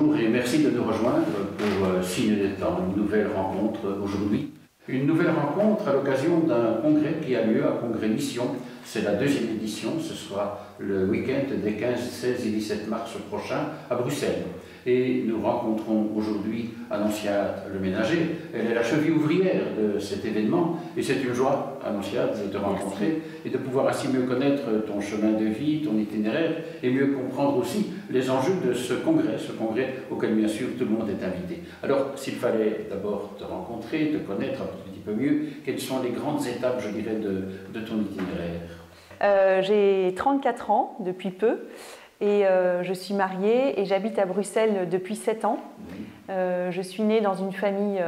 Bonjour et merci de nous rejoindre pour Signe des temps, une nouvelle rencontre aujourd'hui. Une nouvelle rencontre à l'occasion d'un congrès qui a lieu à Congrès Mission. C'est la deuxième édition, ce sera le week-end des 15, 16 et 17 mars prochains à Bruxelles. Et nous rencontrons aujourd'hui Annonciade Le Ménager. Elle est la cheville ouvrière de cet événement et c'est une joie, Annonciade, de te rencontrer et de pouvoir ainsi mieux connaître ton chemin de vie, ton itinéraire et mieux comprendre aussi les enjeux de ce congrès auquel bien sûr tout le monde est invité. Alors s'il fallait d'abord te rencontrer, te connaître un petit peu mieux, quelles sont les grandes étapes, je dirais, de ton itinéraire? J'ai 34 ans depuis peu. Et je suis mariée et j'habite à Bruxelles depuis 7 ans. Je suis née dans une famille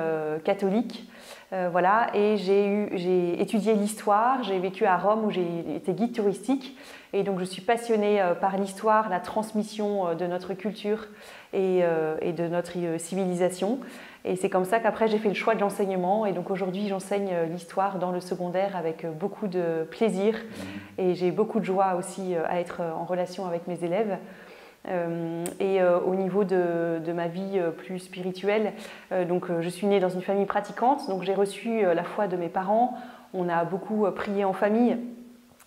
catholique, voilà, et j'ai étudié l'histoire. J'ai vécu à Rome où j'ai été guide touristique. Et donc je suis passionnée par l'histoire, la transmission de notre culture et de notre civilisation. Et c'est comme ça qu'après j'ai fait le choix de l'enseignement. Et donc aujourd'hui j'enseigne l'histoire dans le secondaire avec beaucoup de plaisir. Et j'ai beaucoup de joie aussi à être en relation avec mes élèves. Au niveau de ma vie plus spirituelle, je suis née dans une famille pratiquante. Donc j'ai reçu la foi de mes parents. On a beaucoup prié en famille.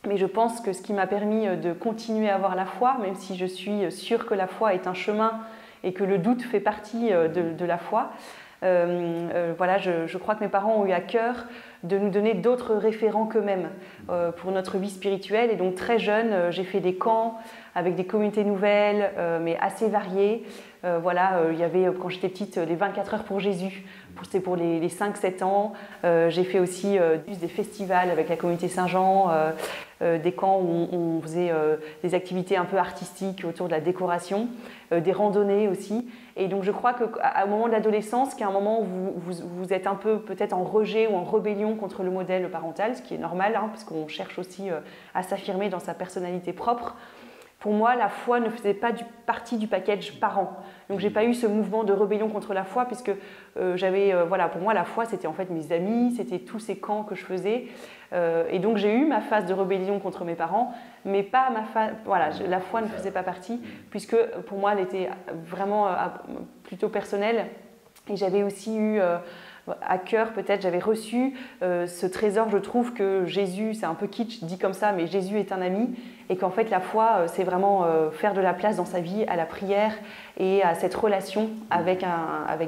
Mais je pense que ce qui m'a permis de continuer à avoir la foi, même si je suis sûre que la foi est un chemin et que le doute fait partie de la foi, voilà, je crois que mes parents ont eu à cœur de nous donner d'autres référents qu'eux-mêmes pour notre vie spirituelle. Et donc très jeune, j'ai fait des camps avec des communautés nouvelles, mais assez variées. Voilà, il y avait, quand j'étais petite, les 24 heures pour Jésus. C'était pour les 5-7 ans. J'ai fait aussi des festivals avec la communauté Saint-Jean, des camps où on faisait des activités un peu artistiques autour de la décoration, des randonnées aussi. Et donc je crois qu'au moment de l'adolescence, qui est un moment où vous êtes un peu peut-être en rejet ou en rébellion contre le modèle parental, ce qui est normal, hein, parce qu'on cherche aussi à s'affirmer dans sa personnalité propre. Pour moi, la foi ne faisait pas partie du package parent. Donc, j'ai pas eu ce mouvement de rébellion contre la foi, puisque voilà, pour moi, la foi, c'était en fait mes amis, c'était tous ces camps que je faisais. Et donc, j'ai eu ma phase de rébellion contre mes parents, mais pas ma phase. Voilà, la foi ne faisait pas partie, puisque pour moi, elle était vraiment plutôt personnelle. Et j'avais aussi eu à cœur, peut-être, j'avais reçu ce trésor. Je trouve que Jésus, c'est un peu kitsch dit comme ça, mais Jésus est un ami, et qu'en fait la foi, c'est vraiment faire de la place dans sa vie à la prière et à cette relation avec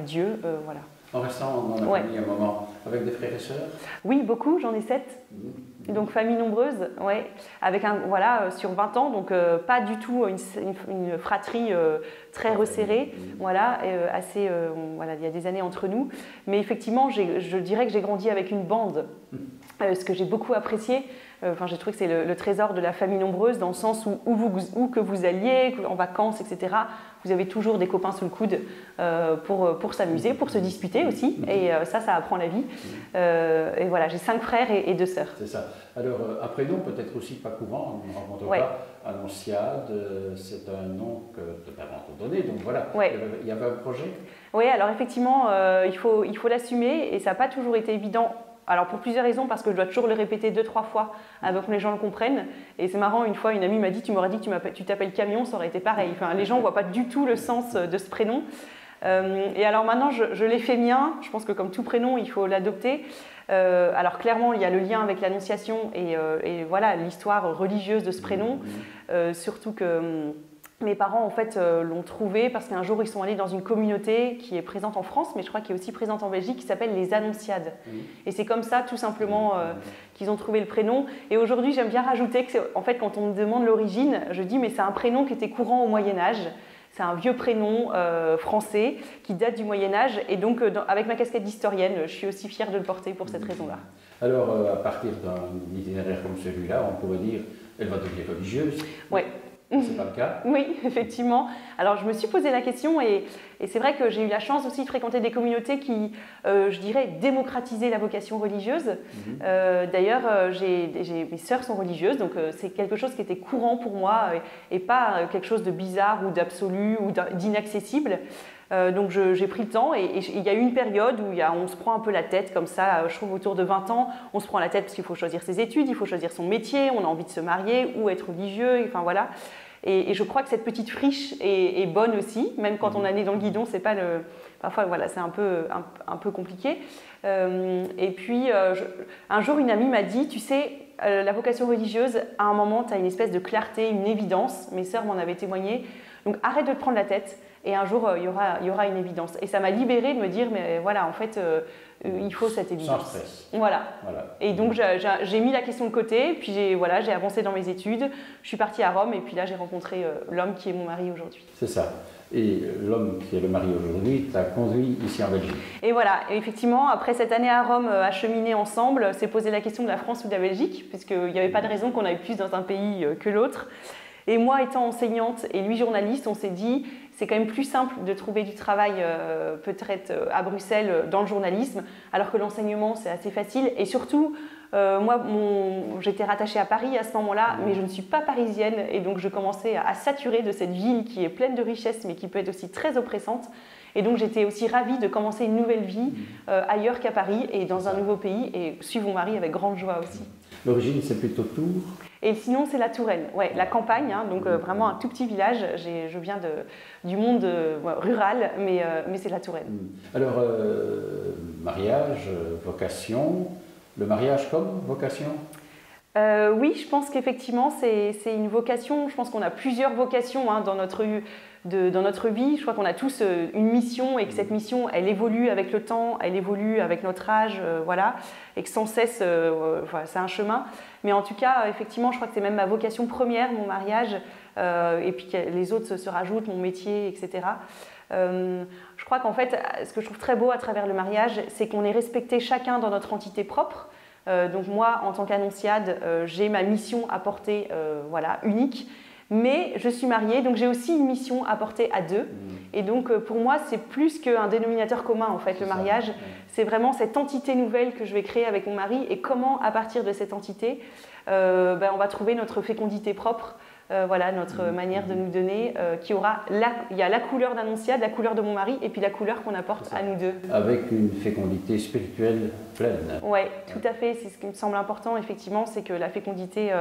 Dieu, voilà. En restant dans la famille un moment, avec des frères et sœurs? Oui, beaucoup, j'en ai 7. Donc famille nombreuse, ouais, avec sur 20 ans, donc pas du tout une fratrie très resserrée, voilà, assez, voilà, il y a des années entre nous, mais effectivement, je dirais que j'ai grandi avec une bande, ce que j'ai beaucoup apprécié. Enfin, j'ai trouvé que c'est le trésor de la famille nombreuse, dans le sens où que vous alliez, en vacances, etc. Vous avez toujours des copains sous le coude pour s'amuser, pour se disputer aussi. Et ça apprend la vie. Et voilà, j'ai 5 frères et 2 sœurs. C'est ça. Alors, un prénom peut-être aussi pas courant, on ne rencontre pas. Annonciade, c'est un nom que tes parents t'ont donné. Donc voilà, il y avait un projet? Oui, alors effectivement, il faut l'assumer. Et ça n'a pas toujours été évident. Alors pour plusieurs raisons, parce que je dois toujours le répéter 2-3 fois avant que les gens le comprennent. Et c'est marrant, une fois une amie m'a dit, tu m'aurais dit que tu t'appelles Camion, ça aurait été pareil. Enfin, les gens ne voient pas du tout le sens de ce prénom. Et alors maintenant, je l'ai fait mien. Je pense que comme tout prénom, il faut l'adopter. Alors clairement, il y a le lien avec l'Annonciation et voilà, l'histoire religieuse de ce prénom. Surtout que mes parents, en fait, l'ont trouvé parce qu'un jour, ils sont allés dans une communauté qui est présente en France, mais je crois qui est aussi présente en Belgique, qui s'appelle les Annonciades. Et c'est comme ça, tout simplement, qu'ils ont trouvé le prénom. Et aujourd'hui, j'aime bien rajouter que, en fait, quand on me demande l'origine, je dis, mais c'est un prénom qui était courant au Moyen-Âge. C'est un vieux prénom français qui date du Moyen-Âge. Et donc, avec ma casquette d'historienne, je suis aussi fière de le porter pour cette raison-là. Alors, à partir d'un itinéraire comme celui-là, on pourrait dire, elle va devenir religieuse. Oui. C'est pas le cas? Oui, effectivement. Alors, je me suis posé la question et c'est vrai que j'ai eu la chance aussi de fréquenter des communautés qui, je dirais, démocratisaient la vocation religieuse. D'ailleurs, mes sœurs sont religieuses, donc c'est quelque chose qui était courant pour moi et pas quelque chose de bizarre ou d'absolu ou d'inaccessible. Donc j'ai pris le temps et il y a eu une période où on se prend un peu la tête comme ça, je trouve autour de 20 ans, on se prend la tête parce qu'il faut choisir ses études, il faut choisir son métier, on a envie de se marier ou être religieux, enfin voilà. Et je crois que cette petite friche est bonne aussi, même quand on est né dans le guidon, c'est pas le... Parfois, voilà, c'est un peu compliqué. Et puis, un jour, une amie m'a dit, tu sais, la vocation religieuse, à un moment, tu as une espèce de clarté, une évidence. Mes sœurs m'en avaient témoigné. Donc, arrête de te prendre la tête. Et un jour, il y aura une évidence. Et ça m'a libérée de me dire, mais voilà, en fait, il faut cette évidence. Sans stress. Voilà. Et donc, j'ai mis la question de côté, puis j'ai avancé dans mes études. Je suis partie à Rome, et puis là, j'ai rencontré l'homme qui est mon mari aujourd'hui. C'est ça. Et l'homme qui est le mari aujourd'hui t'a conduit ici en Belgique. Et voilà, et effectivement, après cette année à Rome à cheminer ensemble, s'est posé la question de la France ou de la Belgique, puisqu'il n'y avait pas de raison qu'on aille plus dans un pays que l'autre. Et moi, étant enseignante et lui journaliste, on s'est dit, c'est quand même plus simple de trouver du travail peut-être à Bruxelles dans le journalisme, alors que l'enseignement, c'est assez facile. Et surtout, moi, j'étais rattachée à Paris à ce moment-là, mais je ne suis pas parisienne. Et donc, je commençais à saturer de cette ville qui est pleine de richesses, mais qui peut être aussi très oppressante. Et donc, j'étais aussi ravie de commencer une nouvelle vie ailleurs qu'à Paris et dans un nouveau pays, et suivre mon mari avec grande joie aussi. L'origine, c'est plutôt Tours. Et sinon, c'est la Touraine, ouais, la campagne, hein, donc vraiment un tout petit village. Je viens du monde rural, mais c'est la Touraine. Alors, mariage, vocation, le mariage comme vocation? Oui, je pense qu'effectivement, c'est une vocation. Je pense qu'on a plusieurs vocations hein, dans notre vie. Je crois qu'on a tous une mission et que cette mission, elle évolue avec le temps, elle évolue avec notre âge, voilà, et que sans cesse, voilà, c'est un chemin. Mais en tout cas, effectivement, je crois que c'est même ma vocation première, mon mariage, et puis que les autres se rajoutent, mon métier, etc. Je crois qu'en fait, ce que je trouve très beau à travers le mariage, c'est qu'on est respecté chacun dans notre entité propre. Donc moi, en tant qu'annonciade, j'ai ma mission à porter, voilà, unique. Mais je suis mariée, donc j'ai aussi une mission à porter à deux. Et donc pour moi, c'est plus qu'un dénominateur commun, en fait, le mariage. C'est vraiment cette entité nouvelle que je vais créer avec mon mari et comment, à partir de cette entité, on va trouver notre fécondité propre. Voilà, notre manière de nous donner, il y a la couleur d'annonciade, la couleur de mon mari, et puis la couleur qu'on apporte à nous deux. Avec une fécondité spirituelle pleine. Oui, tout à fait. C'est ce qui me semble important, effectivement, c'est que la fécondité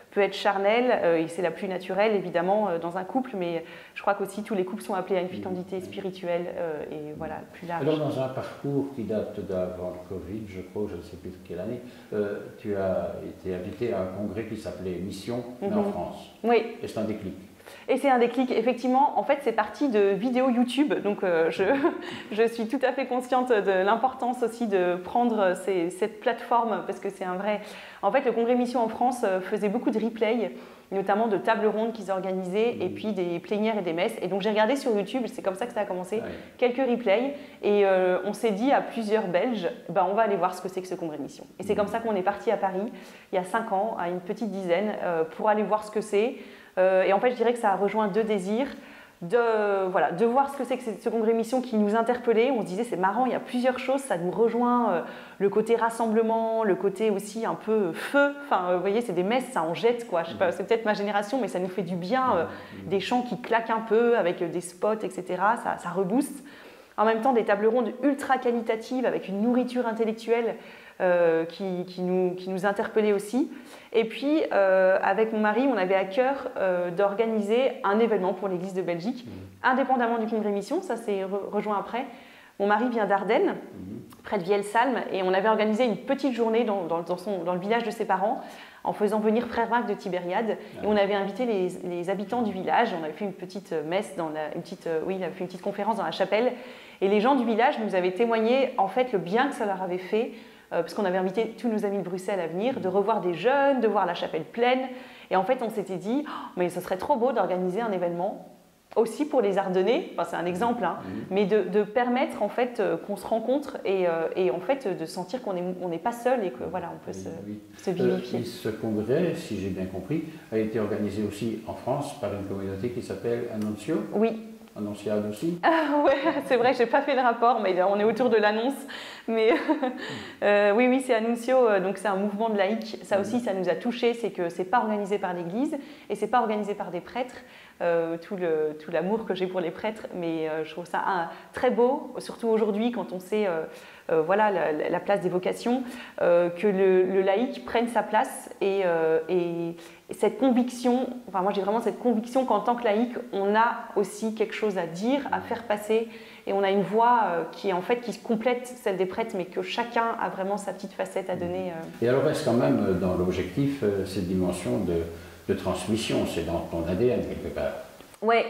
peut être charnelle, et c'est la plus naturelle, évidemment, dans un couple, mais je crois qu'aussi tous les couples sont appelés à une fécondité spirituelle, et voilà, plus large. Alors, dans un parcours qui date d'avant le Covid, je crois, je ne sais plus de quelle année, tu as été invité à un congrès qui s'appelait Mission, mais en France. Oui. Et c'est un déclic. Et c'est un déclic, effectivement. En fait, c'est parti de vidéos YouTube. Donc, je suis tout à fait consciente de l'importance aussi de prendre cette plateforme parce que c'est un vrai... En fait, le Congrès Mission en France faisait beaucoup de replays, notamment de tables rondes qu'ils organisaient et puis des plénières et des messes. Et donc, j'ai regardé sur YouTube, c'est comme ça que ça a commencé, quelques replays. Et on s'est dit à plusieurs Belges, on va aller voir ce que c'est que ce Congrès Mission. Et c'est comme ça qu'on est parti à Paris, il y a 5 ans, à une petite dizaine, pour aller voir ce que c'est. Et en fait, je dirais que ça a rejoint deux désirs, de voir ce que c'est que ce congrès mission qui nous interpellait. On se disait, c'est marrant, il y a plusieurs choses, ça nous rejoint, le côté rassemblement, le côté aussi un peu feu. Enfin, vous voyez, c'est des messes, ça en jette, quoi. Je sais pas, c'est peut-être ma génération, mais ça nous fait du bien, des chants qui claquent un peu, avec des spots, etc. Ça rebooste. En même temps, des tables rondes ultra qualitatives, avec une nourriture intellectuelle qui nous interpellait aussi. Et puis, avec mon mari, on avait à cœur d'organiser un événement pour l'Église de Belgique, indépendamment du Congrès Mission. Ça s'est rejoint après. Mon mari vient d'Ardennes, près de Vielsalm, et on avait organisé une petite journée dans le village de ses parents, en faisant venir Frère Marc de Tibériade. Et on avait invité les habitants du village. On avait fait une petite messe, il avait fait une petite conférence dans la chapelle. Et les gens du village nous avaient témoigné en fait le bien que ça leur avait fait, parce qu'on avait invité tous nos amis de Bruxelles à venir, de revoir des jeunes, de voir la chapelle pleine. Et en fait, on s'était dit, mais ce serait trop beau d'organiser un événement aussi pour les Ardennais, enfin, c'est un exemple, hein, mais de permettre en fait qu'on se rencontre et en fait de sentir qu'on n'est pas seul et que voilà, on peut se vivifier. Ce congrès, si j'ai bien compris, a été organisé aussi en France par une communauté qui s'appelle Annuncio. Oui. Annonciade aussi. Ouais, c'est vrai, j'ai pas fait le rapport, mais on est autour de l'annonce. Mais oui, c'est Annuncio, donc c'est un mouvement de laïcs. Ça aussi, ça nous a touchés, c'est que c'est pas organisé par l'Église et c'est pas organisé par des prêtres. tout l'amour que j'ai pour les prêtres, mais je trouve ça très beau, surtout aujourd'hui quand on sait voilà, la place des vocations, que le laïc prenne sa place et cette conviction, enfin moi j'ai vraiment cette conviction qu'en tant que laïc, on a aussi quelque chose à dire, à faire passer, et on a une voix qui complète celle des prêtres, mais que chacun a vraiment sa petite facette à donner. Et alors reste quand même dans l'objectif cette dimension de transmission, c'est dans ton ADN quelque part. Ouais,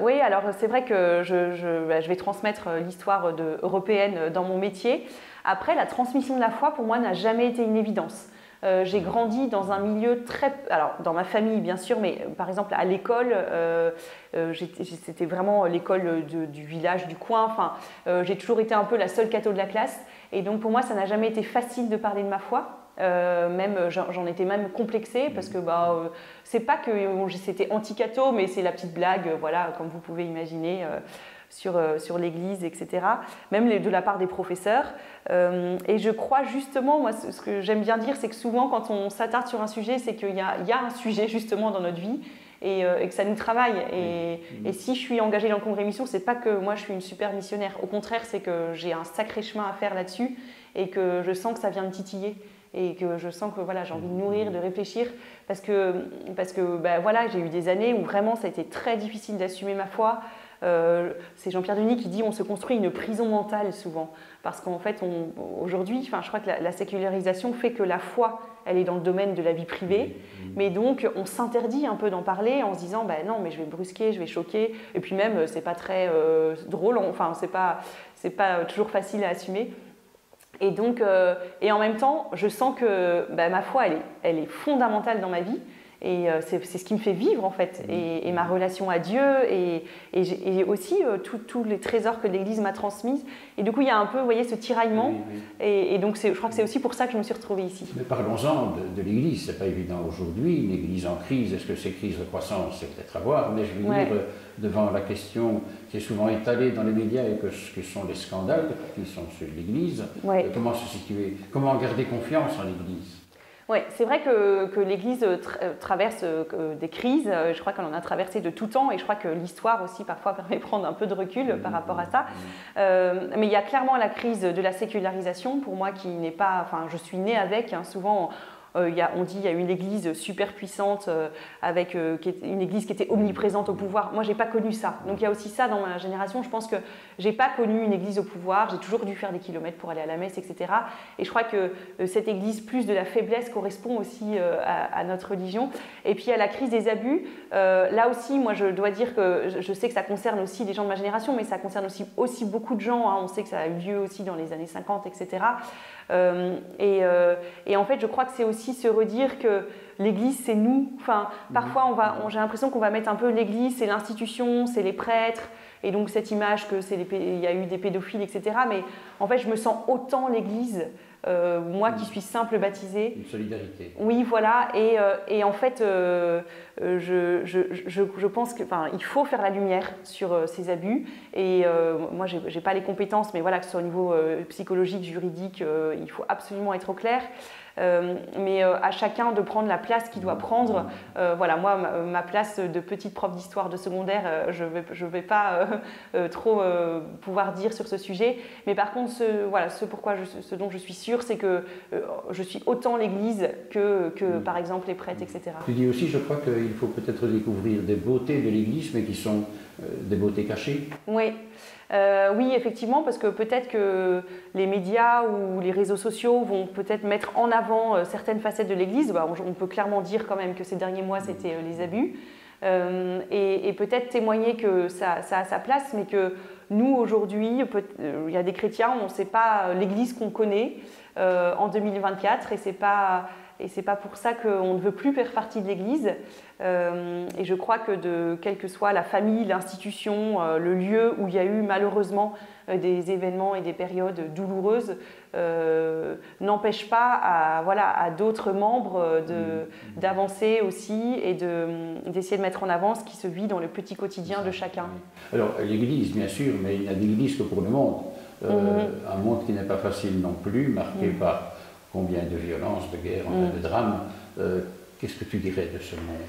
oui, alors c'est vrai que je vais transmettre l'histoire européenne dans mon métier. Après, la transmission de la foi, pour moi, n'a jamais été une évidence. J'ai grandi dans un milieu alors dans ma famille bien sûr, mais par exemple à l'école, c'était vraiment l'école du village, du coin. Enfin, j'ai toujours été un peu la seule catho de la classe, et donc pour moi, ça n'a jamais été facile de parler de ma foi. Même j'en étais même complexée parce que c'est pas que c'était anti-catho, mais c'est la petite blague, voilà, comme vous pouvez imaginer. Sur l'Église, etc., même de la part des professeurs. Et je crois justement, moi, ce que j'aime bien dire, c'est que souvent, quand on s'attarde sur un sujet, c'est qu'il y a un sujet justement dans notre vie et que ça nous travaille. Et si je suis engagée dans le Congrès Mission, c'est pas que moi je suis une super missionnaire. Au contraire, c'est que j'ai un sacré chemin à faire là-dessus et que je sens que ça vient me titiller. Et que je sens que voilà, j'ai envie de nourrir, de réfléchir, parce que voilà, j'ai eu des années où vraiment ça a été très difficile d'assumer ma foi. C'est Jean-Pierre Denis qui dit on se construit une prison mentale souvent, parce qu'en fait aujourd'hui, je crois que la sécularisation fait que la foi elle est dans le domaine de la vie privée, mais donc on s'interdit un peu d'en parler en se disant non mais je vais brusquer, je vais choquer, et puis même c'est pas très drôle, enfin c'est pas toujours facile à assumer. Et donc, et en même temps, je sens que ma foi, elle est fondamentale dans ma vie. Et c'est ce qui me fait vivre, en fait. Et ma relation à Dieu, et aussi tous les trésors que l'Église m'a transmis. Et du coup, il y a un peu, vous voyez, ce tiraillement. Oui, oui. Et donc, je crois que c'est aussi pour ça que je me suis retrouvée ici. Mais parlons-en de l'Église. C'est pas évident aujourd'hui. Une Église en crise, est-ce que c'est crise de croissance? C'est peut-être à voir. Mais je veux dire, devant la question qui est souvent étalée dans les médias et que sont les scandales qui sont sur l'Église, comment se situer? Comment garder confiance en l'Église? Oui, c'est vrai que l'Église traverse des crises. Je crois qu'elle en a traversé de tout temps, et je crois que l'histoire aussi parfois permet de prendre un peu de recul par rapport à ça. Mais il y a clairement la crise de la sécularisation, pour moi, qui n'est pas... Enfin, je suis née avec, souvent... on dit qu'il y a une église super puissante, avec une église qui était omniprésente au pouvoir. Moi, je n'ai pas connu ça. Donc, il y a aussi ça dans ma génération. Je pense que je n'ai pas connu une église au pouvoir. J'ai toujours dû faire des kilomètres pour aller à la messe, etc. Et je crois que cette église, plus de la faiblesse, correspond aussi à notre religion. Et puis, il y a la crise des abus. Là aussi, moi, je dois dire que je sais que ça concerne aussi des gens de ma génération, mais ça concerne aussi beaucoup de gens. On sait que ça a eu lieu aussi dans les années 50, etc. Et en fait, je crois que c'est aussi se redire que l'Église, c'est nous. Enfin, parfois, j'ai l'impression qu'on va mettre un peu l'Église, c'est l'institution, c'est les prêtres, et donc cette image que il y a eu des pédophiles, etc. Mais en fait, je me sens autant l'Église, moi qui suis simple baptisée. Une solidarité. Oui, voilà. Et en fait, je pense qu'il faut faire la lumière sur ces abus. Et moi, j'ai pas les compétences, mais voilà, que ce soit au niveau psychologique, juridique, il faut absolument être au clair. Mais à chacun de prendre la place qu'il doit prendre. Voilà, moi, ma place de petite prof d'histoire de secondaire, je vais pas trop pouvoir dire sur ce sujet. Mais par contre, ce dont je suis sûre, c'est que je suis autant l'Église que par exemple les prêtres, etc. Tu dis aussi, je crois qu'il faut peut-être découvrir des beautés de l'Église, mais qui sont des beautés cachées. Oui. Oui, effectivement, parce que peut-être que les médias ou les réseaux sociaux vont peut-être mettre en avant certaines facettes de l'Église. On peut clairement dire quand même que ces derniers mois, c'était les abus. Et peut-être témoigner que ça a sa place, mais que nous, aujourd'hui, il y a des chrétiens, on ne sait pas l'Église qu'on connaît en 2024, et c'est pas pour ça qu'on ne veut plus faire partie de l'Église. Et je crois que quelle que soit la famille, l'institution, le lieu où il y a eu malheureusement des événements et des périodes douloureuses, n'empêche pas à d'autres membres d'avancer aussi et d'essayer de mettre en avant ce qui se vit dans le petit quotidien de chacun. Alors l'Église, bien sûr, mais il n'y a d'Église que pour le monde. Un monde qui n'est pas facile non plus, marqué par combien de violences, de guerres, de drames. Qu'est-ce que tu dirais de ce monde ?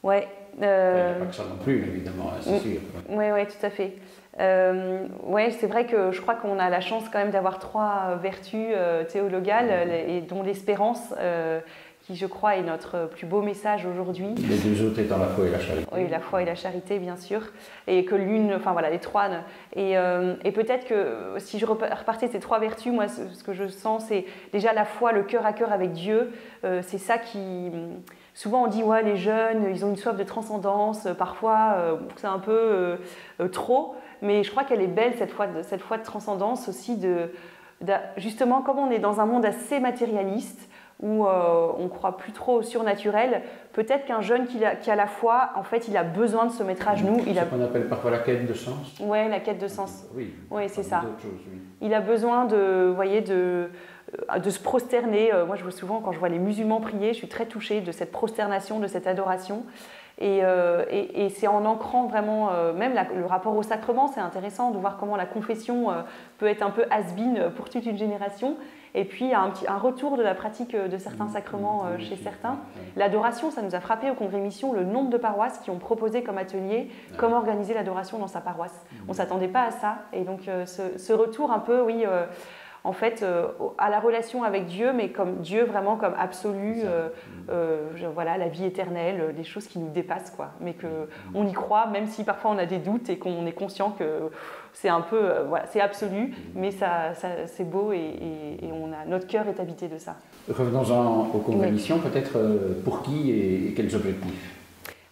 Ouais. Il n'y a pas que ça non plus, évidemment, hein, c'est sûr. Oui, tout à fait. Ouais, c'est vrai que je crois qu'on a la chance quand même d'avoir 3 vertus théologales et dont l'espérance, qui je crois est notre plus beau message aujourd'hui. Les 2 autres étant la foi et la charité. Oui, la foi et la charité, bien sûr. Et que l'une, enfin voilà, les 3. Et peut-être que si je repartais de ces 3 vertus, moi, ce que je sens, c'est déjà la foi, le cœur à cœur avec Dieu. C'est ça qui... Souvent on dit ouais, les jeunes, ils ont une soif de transcendance, parfois c'est un peu trop, mais je crois qu'elle est belle cette foi de transcendance aussi, justement comme on est dans un monde assez matérialiste, où on croit plus trop au surnaturel, peut-être qu'un jeune qui a la foi, en fait, il a besoin de se mettre à genoux. C'est ce qu'on appelle parfois la quête de sens. Oui, la quête de sens. Oui, c'est ça. Choses, oui. Il a besoin de se prosterner. Moi, je vois souvent, quand je vois les musulmans prier, je suis très touchée de cette prosternation, de cette adoration. Et c'est en ancrant vraiment, même le rapport au sacrement, c'est intéressant de voir comment la confession peut être un peu has-been pour toute une génération. Et puis, il y a un retour de la pratique de certains sacrements chez certains. L'adoration, ça nous a frappé au Congrès Mission, le nombre de paroisses qui ont proposé comme atelier comment organiser l'adoration dans sa paroisse. On ne s'attendait pas à ça. Et donc, ce retour un peu, oui... en fait, à la relation avec Dieu, mais comme Dieu vraiment comme absolu, voilà, la vie éternelle, des choses qui nous dépassent, quoi. Mais qu'on y croit, même si parfois on a des doutes et qu'on est conscient que c'est un peu, voilà, c'est absolu, mais c'est beau et notre cœur est habité de ça. Revenons-en au Congrès Mission, peut-être pour qui et quels objectifs?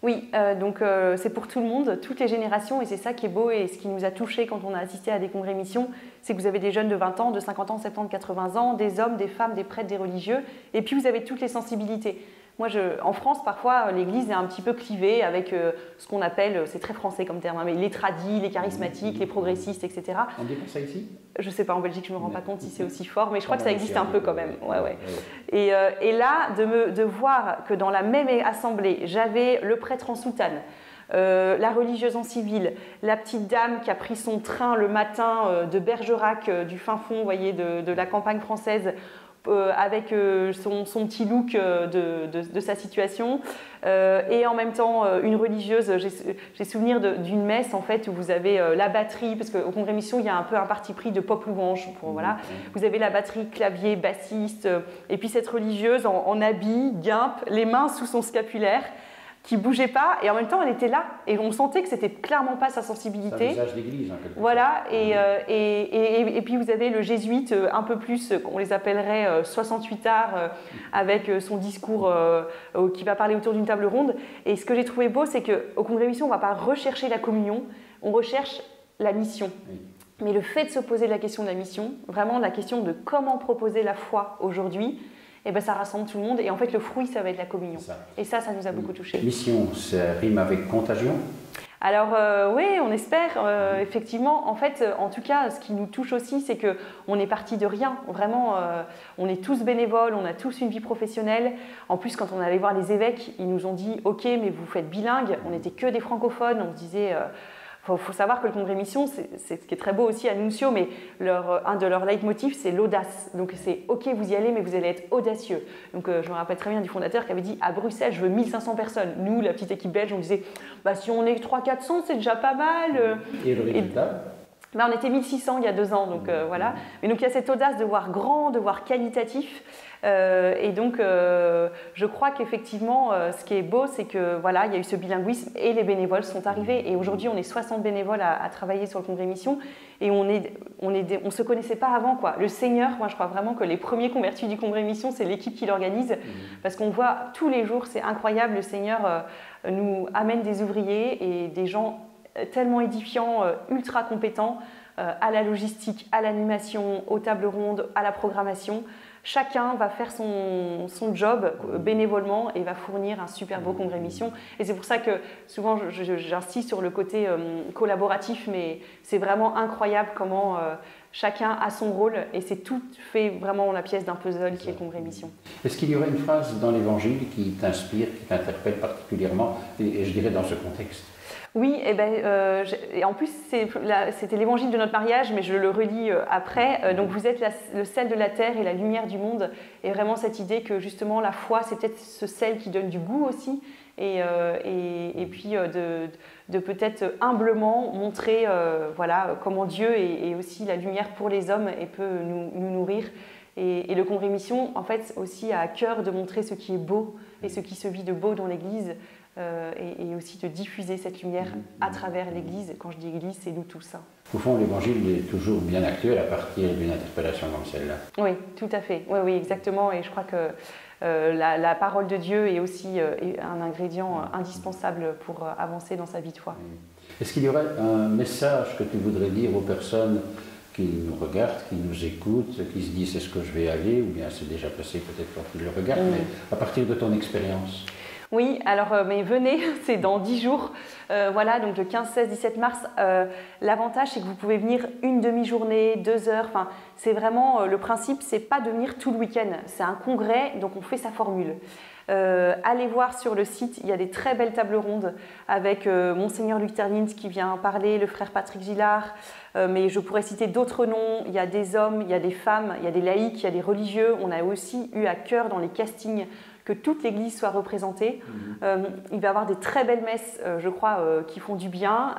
Oui, donc c'est pour tout le monde, toutes les générations, et c'est ça qui est beau et ce qui nous a touchés quand on a assisté à des congrès missions, c'est que vous avez des jeunes de 20 ans, de 50 ans, 70, 80 ans, des hommes, des femmes, des prêtres, des religieux, et puis vous avez toutes les sensibilités. Moi, en France, parfois, l'Église est un petit peu clivée avec ce qu'on appelle, c'est très français comme terme, mais les tradis, les charismatiques, les progressistes, etc. On dit pas ça ici? Je ne sais pas, en Belgique, je ne me rends pas compte si c'est aussi fort, mais je crois que ça existe un peu quand même. Ouais. Et là, de voir que dans la même assemblée, j'avais le prêtre en soutane, la religieuse en civil, la petite dame qui a pris son train le matin de Bergerac, du fin fond, vous voyez, de la campagne française, avec son petit look de sa situation, et en même temps une religieuse. J'ai souvenir d'une messe en fait où vous avez la batterie, parce qu'au Congrès Mission il y a un peu un parti pris de pop louange, voilà. Vous avez la batterie, clavier, bassiste, et puis cette religieuse en habit, guimpe, les mains sous son scapulaire, qui bougeait pas, et en même temps elle était là, et on sentait que c'était clairement pas sa sensibilité. C'est un visage d'église, en quelque voilà, et puis vous avez le jésuite un peu plus, on les appellerait 68 arts, avec son discours qui va parler autour d'une table ronde. Et ce que j'ai trouvé beau, c'est qu'au Congrès Mission, on ne va pas rechercher la communion, on recherche la mission. Oui. Mais le fait de se poser la question de la mission, vraiment la question de comment proposer la foi aujourd'hui, et ben ça rassemble tout le monde, et en fait le fruit ça va être la communion. Et ça nous a beaucoup touchés. Mission, ça rime avec contagion? Alors oui, on espère, effectivement. En fait, en tout cas, ce qui nous touche aussi, c'est qu'on est parti de rien. Vraiment, on est tous bénévoles, on a tous une vie professionnelle. En plus, quand on allait voir les évêques, ils nous ont dit « Ok, mais vous faites bilingue ». On n'était que des francophones, on se disait... faut savoir que le Congrès Mission, c'est ce qui est très beau aussi à Nuncio, mais un de leurs leitmotifs, c'est l'audace. Donc c'est « Ok, vous y allez, mais vous allez être audacieux ». Donc je me rappelle très bien du fondateur qui avait dit « À Bruxelles, je veux 1500 personnes ». Nous, la petite équipe belge, on disait « Si on est 300-400, c'est déjà pas mal ». Et le résultat? On était 1600 il y a 2 ans, donc voilà. Mais donc il y a cette audace de voir grand, de voir qualitatif. Et donc, je crois qu'effectivement, ce qui est beau, c'est que voilà, il y a eu ce bilinguisme et les bénévoles sont arrivés. Et aujourd'hui, on est 60 bénévoles à travailler sur le Congrès Mission. Et on se connaissait pas avant, quoi. Le Seigneur, moi, je crois vraiment que les premiers convertis du Congrès Mission, c'est l'équipe qui l'organise, parce qu'on voit tous les jours, c'est incroyable. Le Seigneur nous amène des ouvriers et des gens tellement édifiants, ultra compétents à la logistique, à l'animation, aux tables rondes, à la programmation. Chacun va faire son job bénévolement et va fournir un super beau Congrès Mission. Et c'est pour ça que souvent j'insiste sur le côté collaboratif, mais c'est vraiment incroyable comment chacun a son rôle et c'est tout fait vraiment la pièce d'un puzzle qui est le Congrès Mission. Est-ce qu'il y aurait une phrase dans l'Évangile qui t'inspire, qui t'interpelle particulièrement, et je dirais dans ce contexte? Oui, et en plus c'était l'évangile de notre mariage, mais je le relis après. Donc vous êtes le sel de la terre et la lumière du monde. Et vraiment cette idée que justement la foi, c'est peut-être ce sel qui donne du goût aussi. Et puis de peut-être humblement montrer voilà, comment Dieu est aussi la lumière pour les hommes et peut nous nourrir. Et le Congrès Mission, en fait, aussi a à cœur de montrer ce qui est beau et ce qui se vit de beau dans l'Église et aussi de diffuser cette lumière à travers l'Église. Quand je dis Église, c'est nous tous. Hein. Au fond, l'Évangile est toujours bien actuel à partir d'une interpellation comme celle-là. Oui, tout à fait. Oui, exactement. Et je crois que la parole de Dieu est aussi un ingrédient indispensable pour avancer dans sa vie de foi. Est-ce qu'il y aurait un message que tu voudrais dire aux personnes qui nous regardent, qui nous écoutent, qui se disent est-ce que je vais aller, ou bien c'est déjà passé peut-être quand ils le regardent, mais à partir de ton expérience? Oui, alors mais venez, c'est dans 10 jours, voilà, donc le 15, 16, 17 mars. L'avantage, c'est que vous pouvez venir une demi-journée, 2 heures, enfin, c'est vraiment, le principe, c'est pas de venir tout le week-end, c'est un congrès, donc on fait sa formule. Allez voir sur le site, il y a des très belles tables rondes avec Monseigneur Luc Terlins qui vient parler, le frère Patrick Gillard, mais je pourrais citer d'autres noms, il y a des hommes, il y a des femmes, il y a des laïcs, il y a des religieux. On a aussi eu à cœur dans les castings que toute l'Église soit représentée. Il va y avoir des très belles messes, je crois, qui font du bien.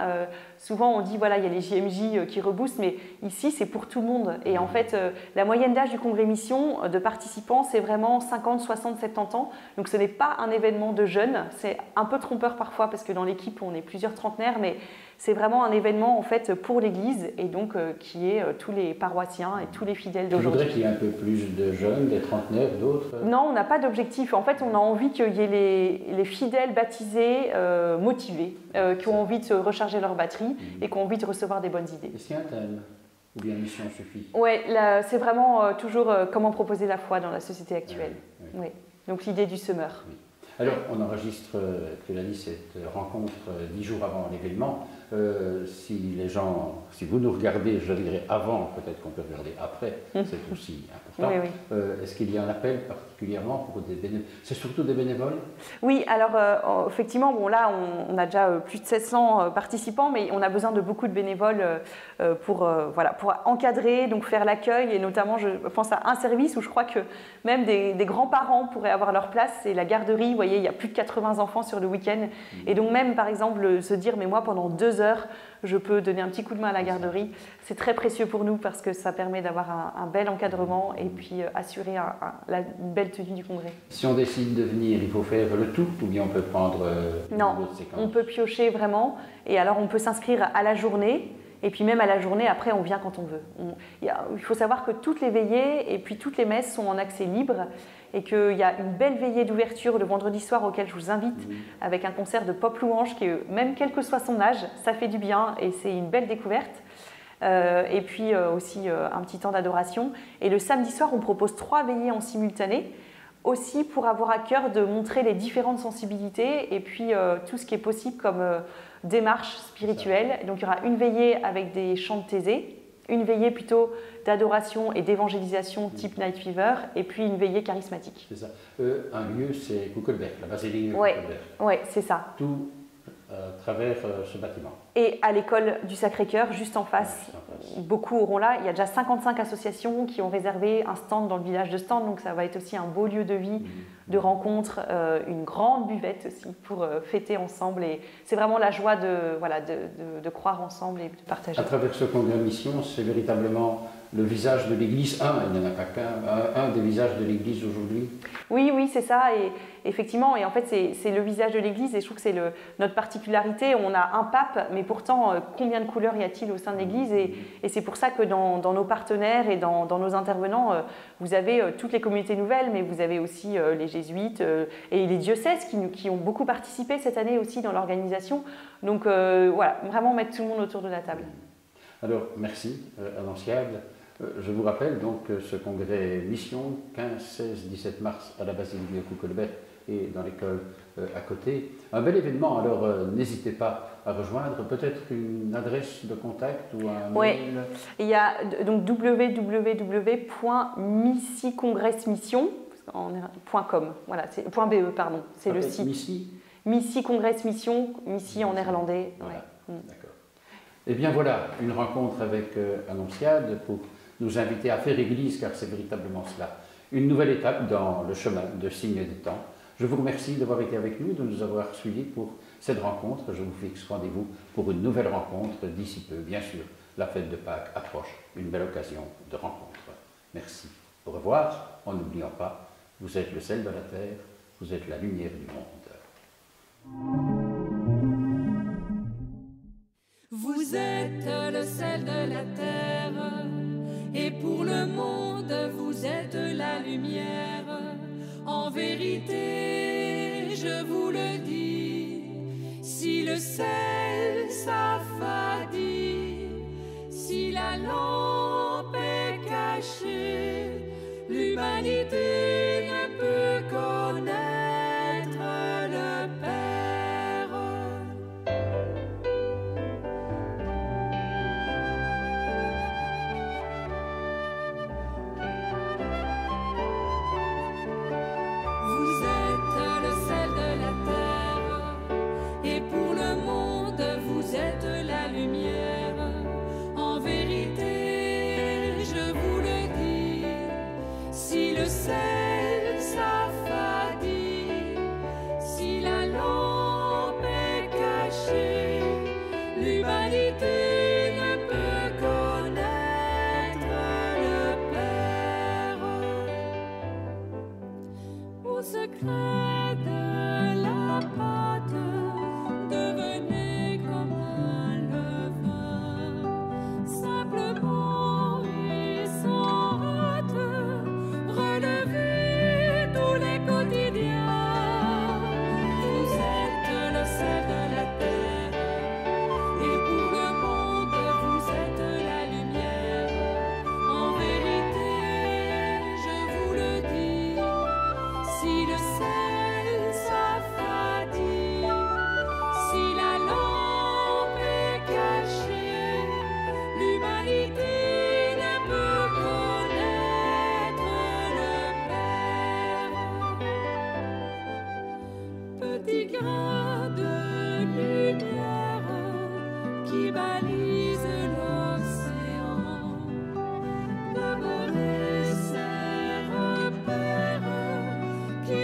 Souvent, on dit, voilà, il y a les JMJ qui reboostent, mais ici, c'est pour tout le monde. Et en fait, la moyenne d'âge du Congrès Mission de participants, c'est vraiment 50, 60, 70 ans. Donc, ce n'est pas un événement de jeunes. C'est un peu trompeur parfois, parce que dans l'équipe, on est plusieurs trentenaires, mais c'est vraiment un événement en fait pour l'Église et donc qui est tous les paroissiens et tous les fidèles d'aujourd'hui. Tu voudrais qu'il y ait un peu plus de jeunes, des trentenaires, d'autres? Non, on n'a pas d'objectif. En fait, on a envie qu'il y ait les fidèles baptisés, motivés, qui ont envie de se recharger leur batterie et qui ont envie de recevoir des bonnes idées. Est-ce qu'il y a un thème? Ou bien mission suffit? Oui, c'est vraiment toujours comment proposer la foi dans la société actuelle. Oui. Donc l'idée du semeur. Oui. Alors, on enregistre, tu l'as dit, cette rencontre 10 jours avant l'événement. Si les gens, si vous nous regardez, je dirais avant, peut-être qu'on peut regarder après, c'est aussi important. Oui, oui. Est-ce qu'il y a un appel particulièrement pour des bénévoles? C'est surtout des bénévoles? Oui, alors effectivement, bon, là on a déjà plus de 700 participants, mais on a besoin de beaucoup de bénévoles pour encadrer, donc faire l'accueil, et notamment je pense à un service où je crois que même des grands-parents pourraient avoir leur place, c'est la garderie. Vous voyez, il y a plus de 80 enfants sur le week-end, et donc même par exemple se dire, mais moi pendant 2 heures, je peux donner un petit coup de main à la garderie. C'est très précieux pour nous parce que ça permet d'avoir un bel encadrement et puis assurer une belle tenue du congrès. Si on décide de venir, il faut faire le tout ou bien on peut prendre Non, on peut piocher vraiment, et alors on peut s'inscrire à la journée. Et puis même à la journée, après, on vient quand on veut. Il faut savoir que toutes les veillées et puis toutes les messes sont en accès libre et qu'il y a une belle veillée d'ouverture le vendredi soir auquel je vous invite avec un concert de pop louange qui, même quel que soit son âge, ça fait du bien et c'est une belle découverte. Et puis aussi un petit temps d'adoration. Et le samedi soir, on propose 3 veillées en simultané, aussi pour avoir à cœur de montrer les différentes sensibilités et puis tout ce qui est possible comme démarche spirituelle. Donc il y aura une veillée avec des chants de thésée, une veillée plutôt d'adoration et d'évangélisation type Night Fever, et puis une veillée charismatique. C'est ça. Un lieu, c'est Kuckelberg, la basilique de Kuckelberg. Oui, c'est ça. Tout à travers ce bâtiment. Et à l'école du Sacré-Cœur, juste en face, beaucoup auront là. Il y a déjà 55 associations qui ont réservé un stand dans le village de Stand, donc ça va être aussi un beau lieu de vie, de rencontre, une grande buvette aussi pour fêter ensemble. Et c'est vraiment la joie de croire ensemble et de partager. À travers ce congrès mission, c'est véritablement le visage de l'Église, il n'y en a pas qu'un, un des visages de l'Église aujourd'hui. Oui, c'est ça, et effectivement, et en fait c'est le visage de l'Église, et je trouve que c'est notre particularité. On a un pape, mais pourtant combien de couleurs y a-t-il au sein de l'Église, et c'est pour ça que dans nos partenaires et dans nos intervenants, vous avez toutes les communautés nouvelles, mais vous avez aussi les jésuites et les diocèses qui ont beaucoup participé cette année aussi dans l'organisation. Donc voilà, vraiment mettre tout le monde autour de la table. Alors merci Annonciade. Je vous rappelle donc ce congrès mission 15, 16, 17 mars à la basilique de Kuckelberg et dans l'école à côté. Un bel événement, alors n'hésitez pas à rejoindre. Peut-être une adresse de contact ou un mail. Il y a donc www.missicongressmission.com. Voilà, c'est .be, pardon, c'est le site. Missi. Missie, Congrès, Mission, Missie en néerlandais. Voilà. Ouais. D'accord. Eh bien voilà, une rencontre avec Annonciade pour nous inviter à faire Église, car c'est véritablement cela. Une nouvelle étape dans le chemin de Signe des temps. Je vous remercie d'avoir été avec nous, de nous avoir suivis pour cette rencontre. Je vous fixe rendez-vous pour une nouvelle rencontre d'ici peu. Bien sûr, la fête de Pâques approche, une belle occasion de rencontre. Merci. Au revoir, en n'oubliant pas, vous êtes le sel de la terre, vous êtes la lumière du monde. Vous êtes le sel de la terre, et pour le monde, vous êtes la lumière. En vérité, je vous le dis, si le sel s'affadit, si la lampe est cachée, l'humanité ne peut connaître le Père. Vous êtes le sel de la terre, et pour le monde, vous êtes la lumière. En vérité, je vous le dis, si le sel s'affadit, si la lampe est cachée, l'humanité ne peut connaître le Père. Au secret de la pâte, devenez comme un levain, simplement et sans hâte, relevez tous les quotidiens. Vous êtes le sel de la terre, et pour le monde, vous êtes la lumière. En vérité, je vous le dis, si le sel s'affadit, si la lampe est cachée, l'humanité ne peut connaître le Père. Petit grain de lumière qui balise l'océan, demeurez ces repères qui